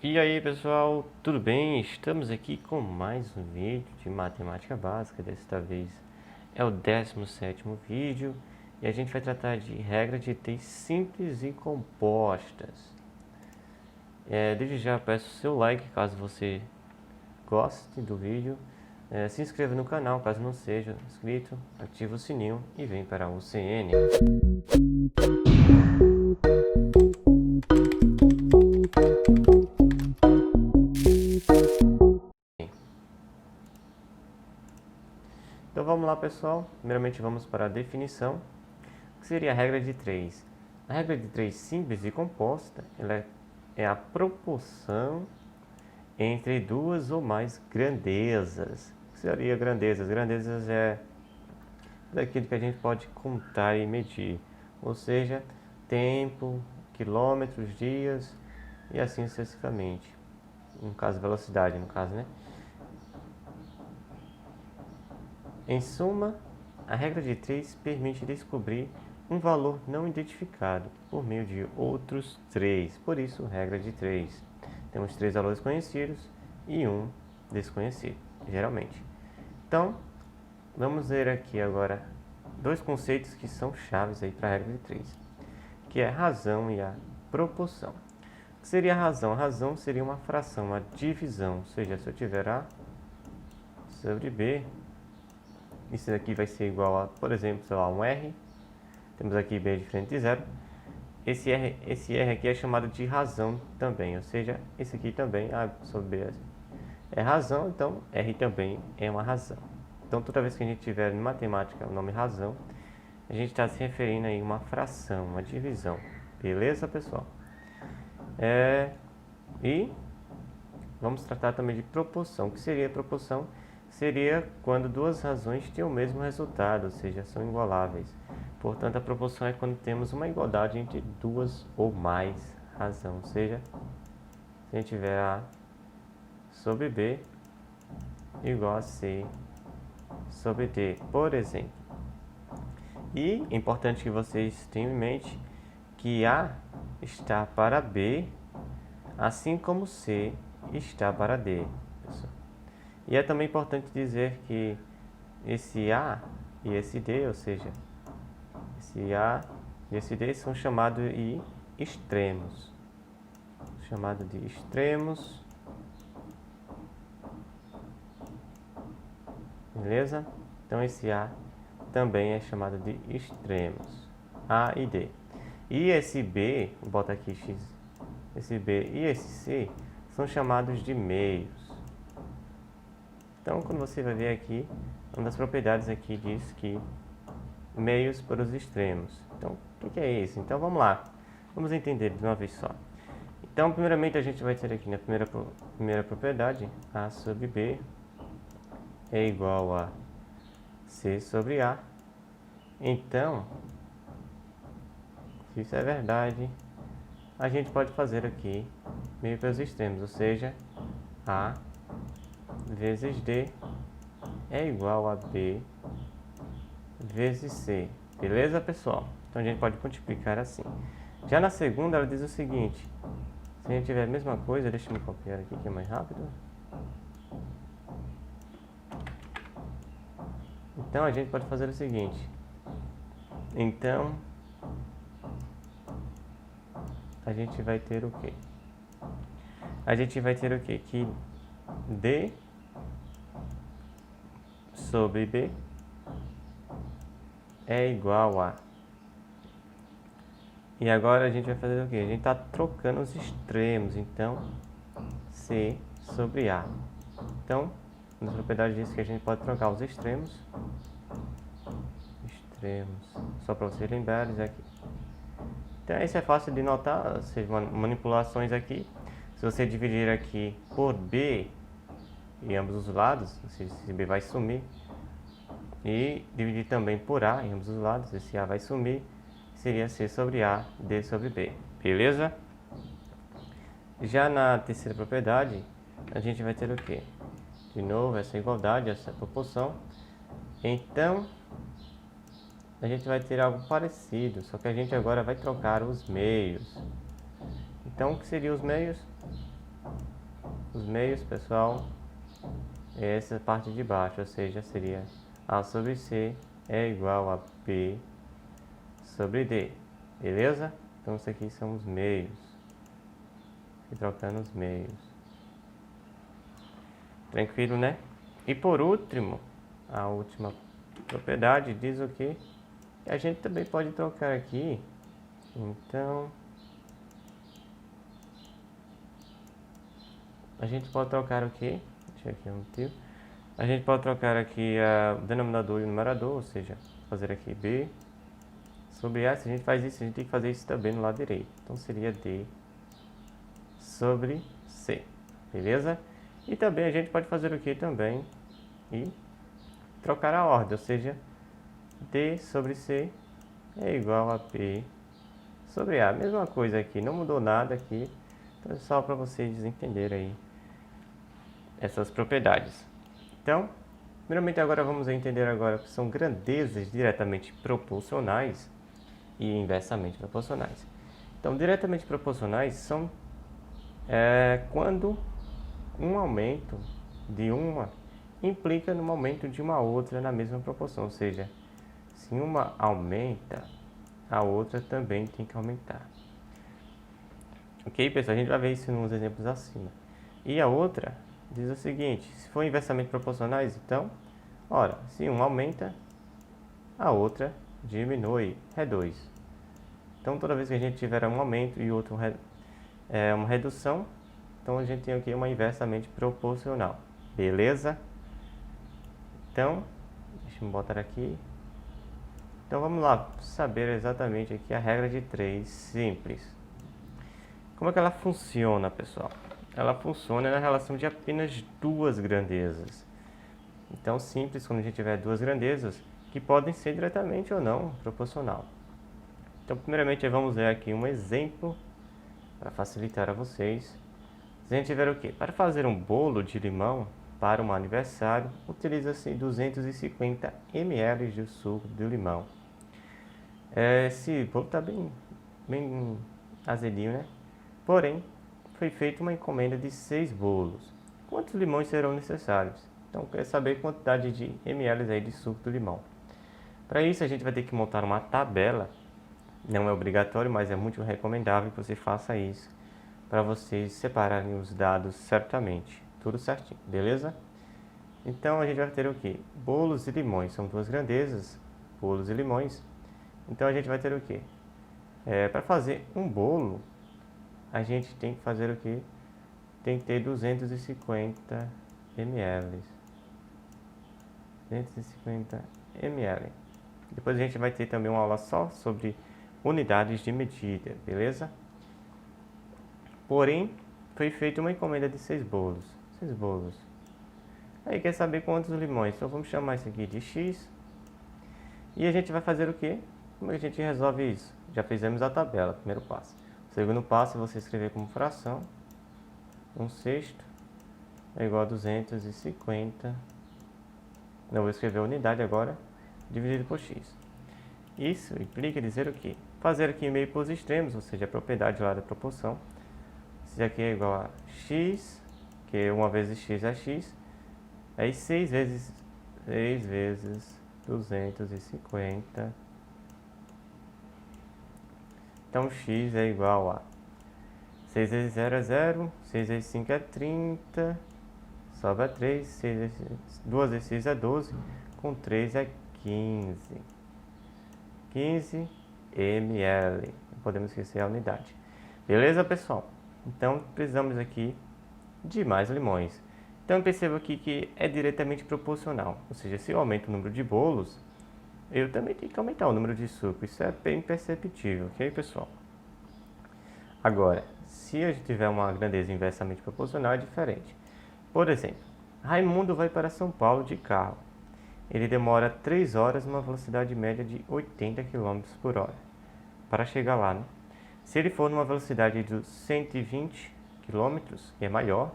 E aí pessoal, tudo bem? Estamos aqui com mais um vídeo de matemática básica. Desta vez é o 17º vídeo e a gente vai tratar de regra de t simples e compostas. Desde já peço o seu like caso você goste do vídeo. Se inscreva no canal caso não seja inscrito, ative o sininho e vem para o CN. Então vamos lá pessoal, primeiramente vamos para a definição, que seria a regra de 3. A regra de 3 simples e composta ela é a proporção entre duas ou mais grandezas. O que seria grandezas? Grandezas é daquilo que a gente pode contar e medir, ou seja, tempo, quilômetros, dias e assim sucessivamente. No caso, velocidade, no caso, né? Em suma, a regra de 3 permite descobrir um valor não identificado por meio de outros 3, por isso regra de 3. Temos 3 valores conhecidos e um desconhecido, geralmente. Então, vamos ver aqui agora dois conceitos que são chaves aí para a regra de 3, que é a razão e a proporção. O que seria a razão? A razão seria uma fração, uma divisão, ou seja, se eu tiver A sobre B, isso daqui vai ser igual a, por exemplo, sei lá, um R. Temos aqui B diferente de zero. Esse R aqui é chamado de razão também, ou seja, esse aqui também, A sobre B é razão, então R também é uma razão. Então, toda vez que a gente tiver em matemática o nome razão, a gente está se referindo aí a uma fração, uma divisão. Beleza, pessoal? E vamos tratar também de proporção. O que seria proporção? Seria quando duas razões têm o mesmo resultado, ou seja, são igualáveis. Portanto, a proporção é quando temos uma igualdade entre duas ou mais razões, ou seja, se a gente tiver A sobre B igual a C sobre D, por exemplo. E é importante que vocês tenham em mente que A está para B, assim como C está para D, pessoal. E é também importante dizer que esse A e esse D, ou seja, esse A e esse D são chamados de extremos. Chamado de extremos. Beleza? Então esse A também é chamado de extremos. A e D. E esse B, vou botar aqui X, esse B e esse C são chamados de meios. Então, quando você vai ver aqui, uma das propriedades aqui diz que meios para os extremos. Então, o que é isso? Então, vamos lá. Vamos entender de uma vez só. Então, primeiramente, a gente vai ter aqui na primeira propriedade, A sobre B é igual a C sobre A. Então, se isso é verdade, a gente pode fazer aqui meio para os extremos, ou seja, A vezes D é igual a B vezes C. Beleza, pessoal? Então a gente pode multiplicar assim. Já na segunda, ela diz o seguinte: se a gente tiver a mesma coisa, deixa eu copiar aqui que é mais rápido. Então a gente pode fazer o seguinte. Então a gente vai ter o quê? A gente vai ter o quê? Que D sobre B é igual a... E agora a gente vai fazer o quê? A gente está trocando os extremos, então C sobre A. Então, nas propriedades diz que a gente pode trocar os extremos. Só para vocês lembrarem aqui. Então isso é fácil de notar, ou seja, manipulações aqui. Se você dividir aqui por B em ambos os lados, esse B vai sumir. E dividir também por A em ambos os lados, esse A vai sumir. Seria C sobre A, D sobre B. Beleza? Já na terceira propriedade, a gente vai ter o quê? De novo, essa igualdade, essa proporção. Então, a gente vai ter algo parecido, só que a gente agora vai trocar os meios. Então, o que seriam os meios? Os meios, pessoal, é essa parte de baixo, ou seja, seria A sobre C é igual a P sobre D, beleza? Então isso aqui são os meios, e trocando os meios. Tranquilo, né? E por último, a última propriedade diz o que? A gente também pode trocar aqui, então a gente pode trocar o que? Deixa aqui um motivo. A gente pode trocar aqui o denominador e o numerador, ou seja, fazer aqui B sobre A. Se a gente faz isso, a gente tem que fazer isso também no lado direito. Então seria D sobre C, beleza? E também a gente pode fazer o que também? E trocar a ordem, ou seja, D sobre C é igual a P sobre A. Mesma coisa aqui, não mudou nada aqui. Então é só para vocês entenderem aí essas propriedades. Então, primeiramente agora vamos entender agora que são grandezas diretamente proporcionais e inversamente proporcionais. Então, diretamente proporcionais são quando um aumento de uma implica no aumento de uma outra na mesma proporção, ou seja, se uma aumenta, a outra também tem que aumentar. Ok, pessoal? A gente vai ver isso nos exemplos acima. E a outra diz o seguinte: se for inversamente proporcionais, então, ora, se uma aumenta, a outra diminui, reduz. Então, toda vez que a gente tiver um aumento e outro uma redução, então a gente tem aqui uma inversamente proporcional. Beleza? Então, deixa eu botar aqui. Então, vamos lá saber exatamente aqui a regra de 3 simples. Como é que ela funciona, pessoal? Ela funciona na relação de apenas duas grandezas. Então, simples quando a gente tiver duas grandezas, que podem ser diretamente ou não proporcional. Então, primeiramente, vamos ver aqui um exemplo para facilitar a vocês. Se a gente tiver o quê? Para fazer um bolo de limão para um aniversário, utiliza-se 250 ml de suco de limão. Esse bolo está bem azedinho, né? Porém, foi feita uma encomenda de 6 bolos. Quantos limões serão necessários? Então, quer saber a quantidade de ml aí de suco do limão. Para isso, a gente vai ter que montar uma tabela. Não é obrigatório, mas é muito recomendável que você faça isso, para vocês separarem os dados certamente. Tudo certinho, beleza? Então, a gente vai ter o quê? Bolos e limões. São duas grandezas, bolos e limões. Então, a gente vai ter o quê? Para fazer um bolo, a gente tem que fazer o quê? Tem que ter 250 ml. 250 ml. Depois a gente vai ter também uma aula só sobre unidades de medida, beleza? Porém, foi feita uma encomenda de 6 bolos. 6 bolos. Aí quer saber quantos limões? Então vamos chamar isso aqui de X. E a gente vai fazer o quê? Como a gente resolve isso? Já fizemos a tabela, primeiro passo. O segundo passo é você escrever como fração. 1/6 é igual a 250. Não vou escrever a unidade agora, dividido por x. Isso implica dizer o quê? Fazer aqui meio para os extremos, ou seja, a propriedade lá da proporção. Isso aqui é igual a x, que 1 vezes x é x. Aí 6 vezes 250. Então x é igual a 6 vezes 0 é 0, 6 vezes 5 é 30, sobra 3, 2 vezes 6 é 12, com 3 é 15. 15 ml. Não podemos esquecer a unidade. Beleza, pessoal? Então, precisamos aqui de mais limões. Então, perceba aqui que é diretamente proporcional. Ou seja, se eu aumento o número de bolos, eu também tenho que aumentar o número de suco. Isso é bem perceptível, ok, pessoal? Agora, se a gente tiver uma grandeza inversamente proporcional, é diferente. Por exemplo, Raimundo vai para São Paulo de carro. Ele demora 3 horas numa velocidade média de 80 km por hora para chegar lá, né? Se ele for numa velocidade de 120 km, que é maior,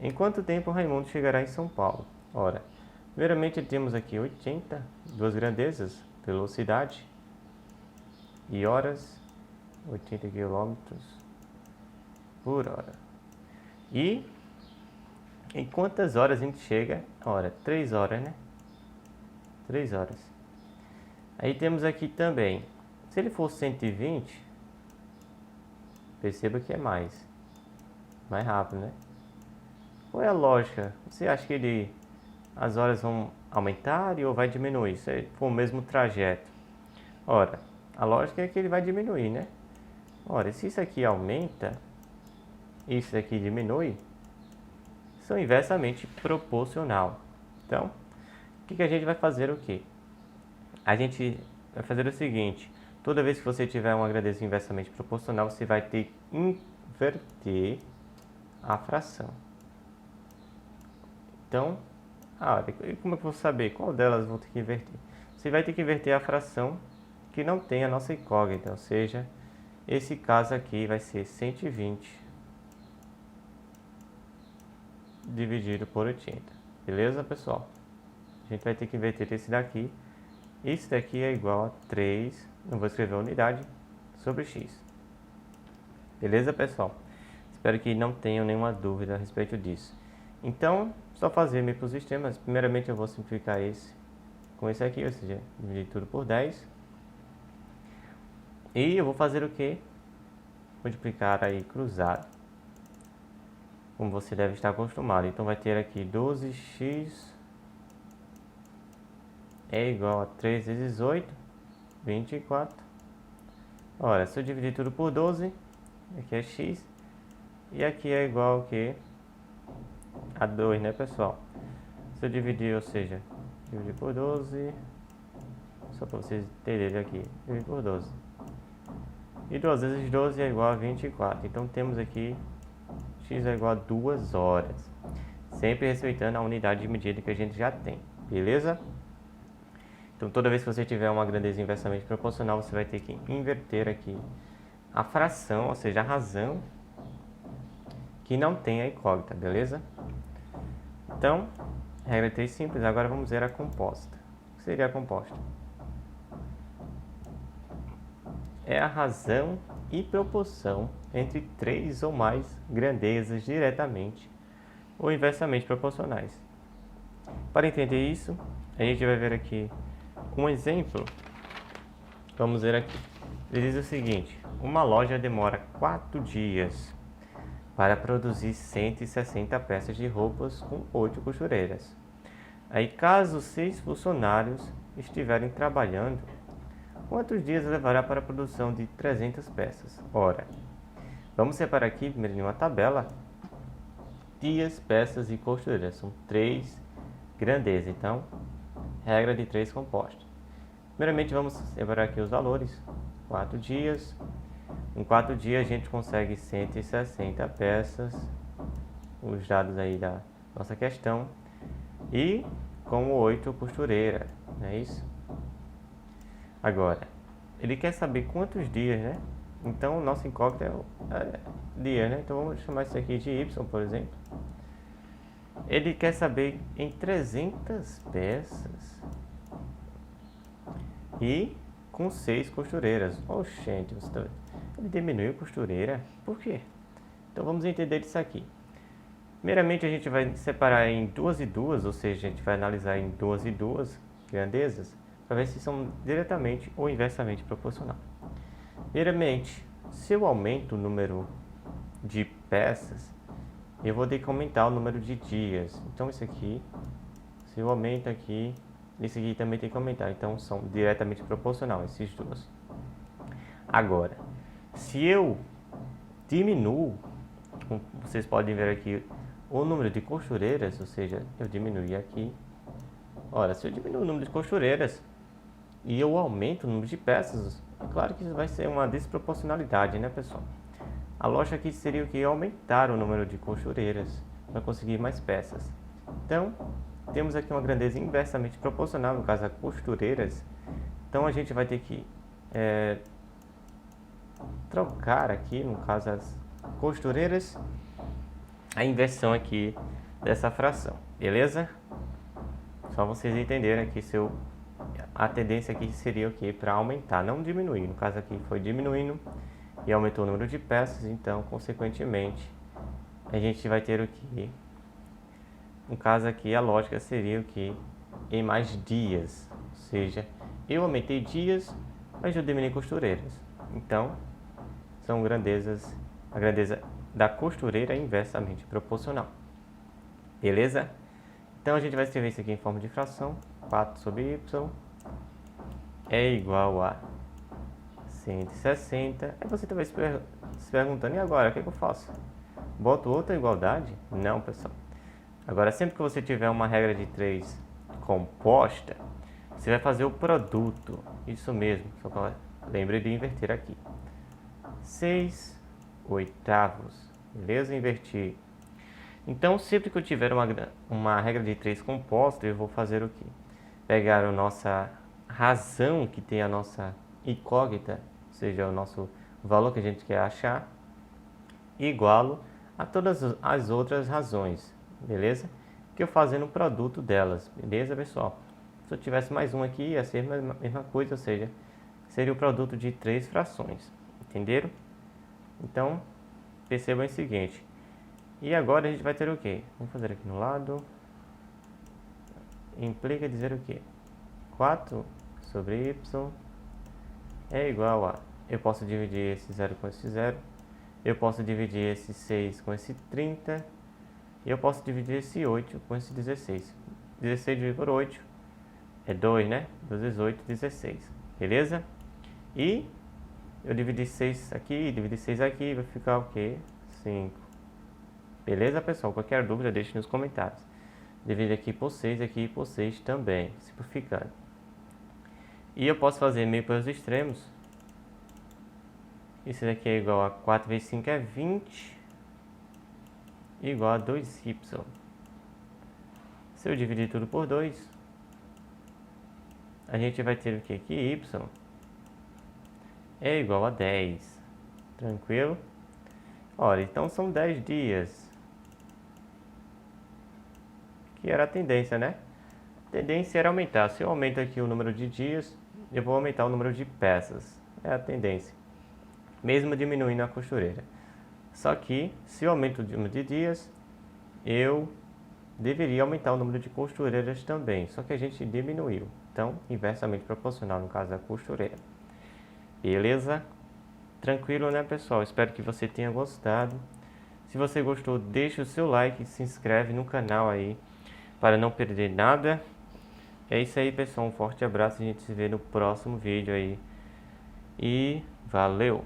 em quanto tempo Raimundo chegará em São Paulo? Ora, primeiramente temos aqui 80, duas grandezas, velocidade e horas, 80 km por hora. E Em quantas horas a gente chega? Ora, 3 horas, né? 3 horas. Aí temos aqui também, se ele for 120, perceba que é mais rápido, né? Qual é a lógica? Você acha que as horas vão aumentar ou vai diminuir se for o mesmo trajeto? Ora, a lógica é que ele vai diminuir, né? Ora, se isso aqui aumenta, isso aqui diminui, são inversamente proporcional. Então, o que a gente vai fazer o quê? A gente vai fazer o seguinte, toda vez que você tiver uma grandeza inversamente proporcional, você vai ter que inverter a fração. Então, como é que eu vou saber qual delas vou ter que inverter? Você vai ter que inverter a fração que não tem a nossa incógnita, ou seja, esse caso aqui vai ser 120 dividido por 80. Beleza, pessoal? A gente vai ter que inverter esse daqui. Isso daqui é igual a 3, não vou escrever a unidade, sobre x. Beleza, pessoal? Espero que não tenham nenhuma dúvida a respeito disso. Então, só fazer meio para os sistemas. Primeiramente eu vou simplificar esse com esse aqui, ou seja, dividir tudo por 10. E eu vou fazer o quê? Multiplicar aí cruzado, como você deve estar acostumado. Então vai ter aqui 12x é igual a 3 vezes 8, 24. Ora, se eu dividir tudo por 12, aqui é x, e aqui é igual ao que? A 2, né, pessoal? Se eu dividir, ou seja, dividir por 12, só para vocês entenderem aqui, dividir por 12. E 2 vezes 12 é igual a 24. Então temos aqui x é igual a 2 horas. Sempre respeitando a unidade de medida que a gente já tem, beleza? Então toda vez que você tiver uma grandeza inversamente proporcional, você vai ter que inverter aqui a fração, ou seja, a razão que não tem a incógnita, beleza? Então, regra 3 simples, agora vamos ver a composta. O que seria a composta? É a razão e proporção entre 3 ou mais grandezas diretamente ou inversamente proporcionais. Para entender isso, a gente vai ver aqui um exemplo. Vamos ver aqui. Ele diz o seguinte: uma loja demora 4 dias para produzir 160 peças de roupas com 8 costureiras. Aí, caso 6 funcionários estiverem trabalhando, quantos dias levará para a produção de 300 peças? Ora, vamos separar aqui primeiro em uma tabela dias, peças e costureiras. São 3 grandezas. Então, regra de 3 composta. Primeiramente, vamos separar aqui os valores. 4 dias. Em 4 dias, a gente consegue 160 peças. Os dados aí da nossa questão. E com 8 costureiras, não é isso? Agora, ele quer saber quantos dias, né? Então, nossa incógnita é dia, né? Então, vamos chamar isso aqui de y, por exemplo. Ele quer saber em 300 peças e com 6 costureiras. Oxente, você tá... ele diminuiu a costureira? Por quê? Então, vamos entender isso aqui. Primeiramente, a gente vai separar em 2 e 2, ou seja, a gente vai analisar em 2 e 2 grandezas, para ver se são diretamente ou inversamente proporcional. Primeiramente, se eu aumento o número de peças, eu vou ter que aumentar o número de dias. Então, isso aqui, se eu aumento aqui, esse aqui também tem que aumentar. Então, são diretamente proporcionais esses dois. Agora, se eu diminuo, como vocês podem ver aqui, o número de costureiras, ou seja, eu diminuí aqui. Ora, se eu diminuo o número de costureiras e eu aumento o número de peças, é claro que isso vai ser uma desproporcionalidade, né, pessoal? A lógica aqui seria o que? Aumentar o número de costureiras para conseguir mais peças. Então, temos aqui uma grandeza inversamente proporcional, no caso, a costureiras. Então, a gente vai ter que trocar aqui, no caso, as costureiras, a inversão aqui dessa fração, beleza? Só vocês entenderem aqui a tendência aqui seria o que? Para aumentar, não diminuir. No caso aqui foi diminuindo e aumentou o número de peças, então, consequentemente, a gente vai ter o que? no caso aqui a lógica seria o que? Em mais dias. Ou seja, eu aumentei dias, mas eu diminui costureiras. Então, são grandezas, a grandeza da costureira é inversamente proporcional. Beleza? Então a gente vai escrever isso aqui em forma de fração. 4 sobre y é igual a 160. Aí você talvez se perguntando, e agora, o que eu faço? Boto outra igualdade? Não, pessoal. Agora, sempre que você tiver uma regra de 3 composta, você vai fazer o produto. Isso mesmo, só que lembre de inverter aqui. 6 oitavos. Beleza? Invertir. Então, sempre que eu tiver uma regra de 3 composta, eu vou fazer o quê? Pegar a nossa razão, que tem a nossa incógnita, ou seja, o nosso valor que a gente quer achar, igualo a todas as outras razões, beleza? Que eu fazendo o produto delas, beleza, pessoal? Se eu tivesse mais um aqui, ia ser a mesma coisa, ou seja, seria o produto de 3 frações, entenderam? Então, percebam o seguinte. E agora a gente vai ter o quê? Vamos fazer aqui no lado. Implica dizer o quê? 4 sobre y é igual a... Eu posso dividir esse 0 com esse 0. Eu posso dividir esse 6 com esse 30. E eu posso dividir esse 8 com esse 16. 16 dividido por 8 é 2, né? 2 vezes 8, 16. Beleza? E eu dividi 6 aqui, dividi 6 aqui, vai ficar o quê? 5. Beleza, pessoal? Qualquer dúvida, deixe nos comentários. Divide aqui por 6, aqui por 6 também, simplificando. E eu posso fazer meio pelos extremos. Isso daqui é igual a 4 vezes 5 é 20. Igual a 2y. Se eu dividir tudo por 2, a gente vai ter o que? Que y é igual a 10. Tranquilo? Olha, então são 10 dias. Que era a tendência, né? A tendência era aumentar. Se eu aumento aqui o número de dias, eu vou aumentar o número de peças. É a tendência. Mesmo diminuindo a costureira. Só que, se eu aumento o número de dias, eu deveria aumentar o número de costureiras também. Só que a gente diminuiu. Então, inversamente proporcional no caso da costureira. Beleza? Tranquilo, né, pessoal? Espero que você tenha gostado. Se você gostou, deixa o seu like e se inscreve no canal aí para não perder nada. É isso aí, pessoal. Um forte abraço. A gente se vê no próximo vídeo aí. E valeu!